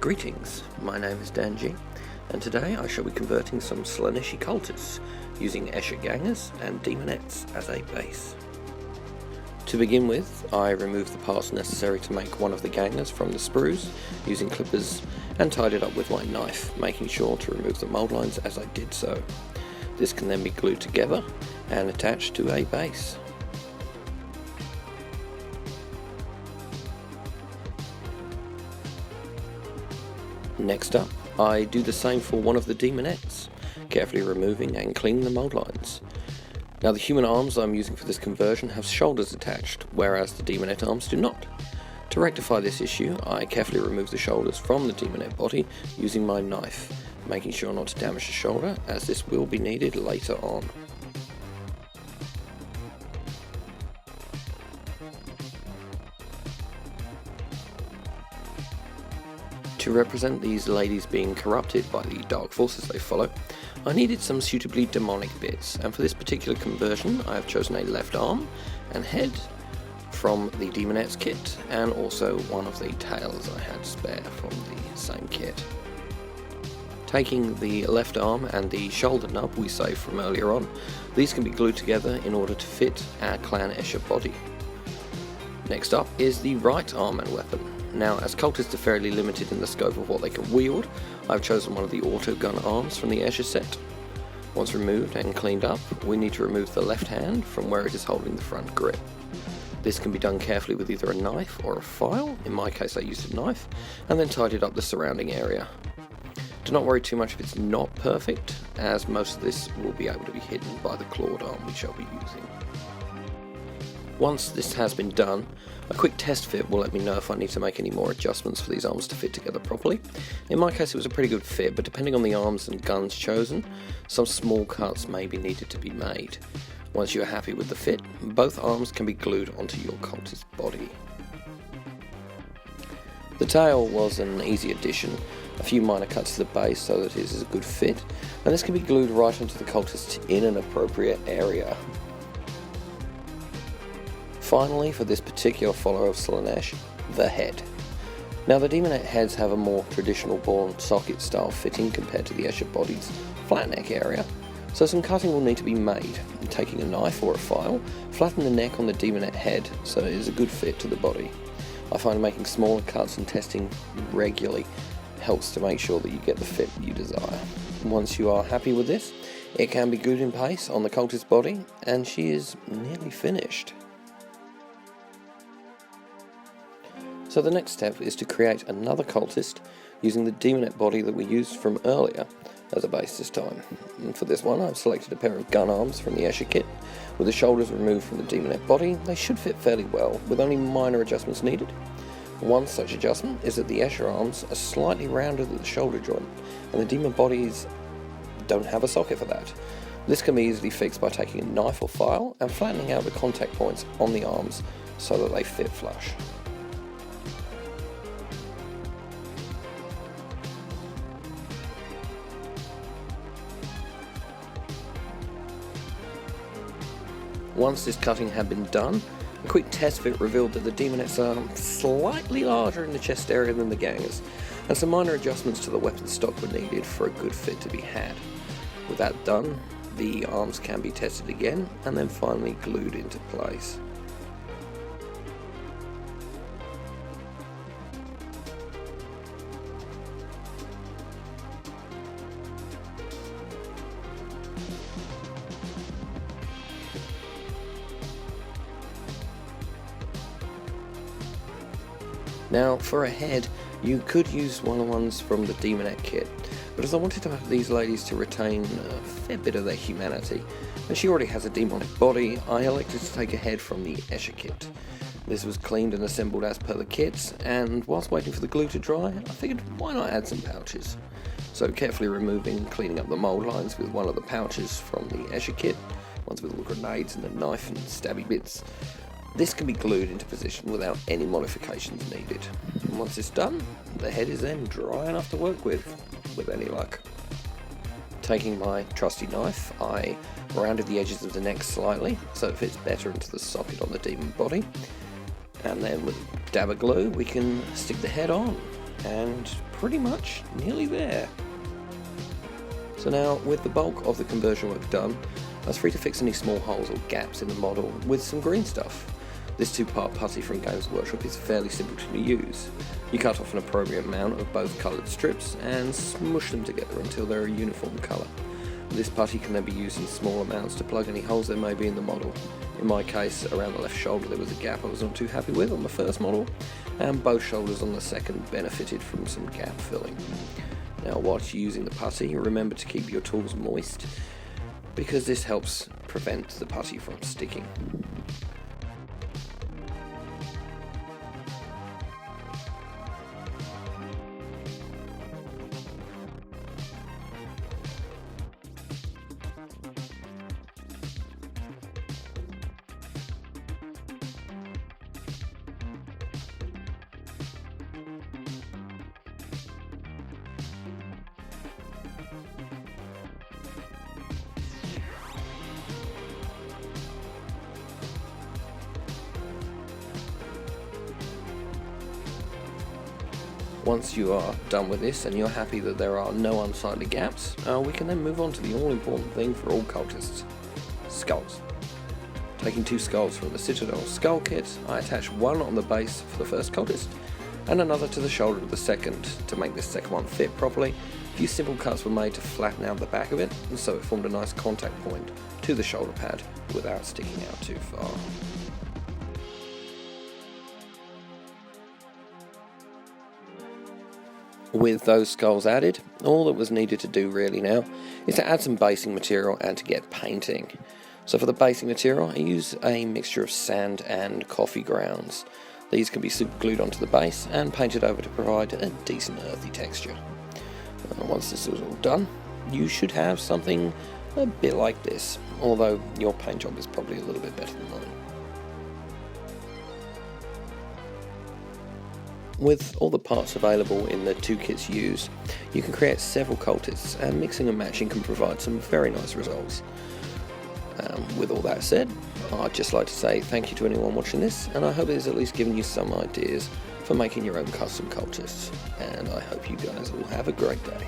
Greetings, my name is Dan G, and today I shall be converting some Slaanesh cultists using escher gangers and demonets as a base. To begin with, I removed the parts necessary to make one of the gangers from the sprues using clippers and tied it up with my knife, making sure to remove the mould lines as I did so. This can then be glued together and attached to a base. Next up, I do the same for one of the demonets, carefully removing and cleaning the mould lines. Now the human arms I'm using for this conversion have shoulders attached, whereas the demonet arms do not. To rectify this issue, I carefully remove the shoulders from the demonet body using my knife, making sure not to damage the shoulder, as this will be needed later on. To represent these ladies being corrupted by the dark forces they follow, I needed some suitably demonic bits, and for this particular conversion I have chosen a left arm and head from the demonet's kit, and also one of the tails I had spare from the same kit. Taking the left arm and the shoulder nub we saved from earlier on, these can be glued together in order to fit our clan escher body. Next up is the right arm and weapon. Now, as cultists are fairly limited in the scope of what they can wield, I've chosen one of the auto gun arms from the escher set. Once removed and cleaned up, we need to remove the left hand from where it is holding the front grip. This can be done carefully with either a knife or a file, in my case I used a knife, and then tidied up the surrounding area. Do not worry too much if it's not perfect, as most of this will be able to be hidden by the clawed arm we shall be using. Once this has been done, a quick test fit will let me know if I need to make any more adjustments for these arms to fit together properly. In my case it was a pretty good fit, but depending on the arms and guns chosen, some small cuts may be needed to be made. Once you are happy with the fit, both arms can be glued onto your cultist body. The tail was an easy addition, a few minor cuts to the base so that it is a good fit, and this can be glued right onto the cultist in an appropriate area. Finally, for this particular follower of Slaanesh, the head. Now the demonet heads have a more traditional ball and socket style fitting compared to the escher body's flat neck area, so some cutting will need to be made. Taking a knife or a file, flatten the neck on the demonet head so it is a good fit to the body. I find making smaller cuts and testing regularly helps to make sure that you get the fit you desire. Once you are happy with this, it can be glued in place on the cultist body, and she is nearly finished. So the next step is to create another cultist using the demonet body that we used from earlier as a base this time. And for this one I've selected a pair of gun arms from the escher kit. With the shoulders removed from the demonet body, they should fit fairly well, with only minor adjustments needed. One such adjustment is that the escher arms are slightly rounded at the shoulder joint, and the demon bodies don't have a socket for that. This can be easily fixed by taking a knife or file and flattening out the contact points on the arms so that they fit flush. Once this cutting had been done, a quick test fit revealed that the demonets are slightly larger in the chest area than the gangers, and some minor adjustments to the weapon stock were needed for a good fit to be had. With that done, the arms can be tested again and then finally glued into place. Now for a head, you could use one of the ones from the demonet kit, but as I wanted to have these ladies to retain a fair bit of their humanity, and she already has a demonic body, I elected to take a head from the escher kit. This was cleaned and assembled as per the kit, and whilst waiting for the glue to dry, I figured why not add some pouches. So carefully removing and cleaning up the mould lines with one of the pouches from the escher kit, ones with little grenades and a knife and stabby bits. This can be glued into position without any modifications needed. And once it's done, the head is then dry enough to work with any luck. Taking my trusty knife, I rounded the edges of the neck slightly so it fits better into the socket on the demon body, and then with a dab of glue we can stick the head on. and pretty much nearly there. So now, with the bulk of the conversion work done, I was free to fix any small holes or gaps in the model with some green stuff. This two-part putty from Games Workshop is fairly simple to use. You cut off an appropriate amount of both coloured strips and smush them together until they're a uniform colour. This putty can then be used in small amounts to plug any holes there may be in the model. In my case, around the left shoulder there was a gap I was not too happy with on the first model, and both shoulders on the second benefited from some gap filling. Now, whilst using the putty, remember to keep your tools moist, because this helps prevent the putty from sticking. Once you are done with this and you're happy that there are no unsightly gaps, we can then move on to the all-important thing for all cultists: skulls. Taking 2 skulls from the Citadel skull kit, I attach one on the base for the first cultist and another to the shoulder of the second. To make this second one fit properly, a few simple cuts were made to flatten out the back of it, and so it formed a nice contact point to the shoulder pad without sticking out too far. With those skulls added, all that was needed to do really now is to add some basing material and to get painting. So for the basing material, I use a mixture of sand and coffee grounds. These can be super glued onto the base and painted over to provide a decent earthy texture. Once this is all done, you should have something a bit like this, although your paint job is probably a little bit better than mine. With all the parts available in the 2 kits used, you can create several cultists, and mixing and matching can provide some very nice results. With all that said, I'd just like to say thank you to anyone watching this, and I hope it has at least given you some ideas for making your own custom cultists, and I hope you guys all have a great day.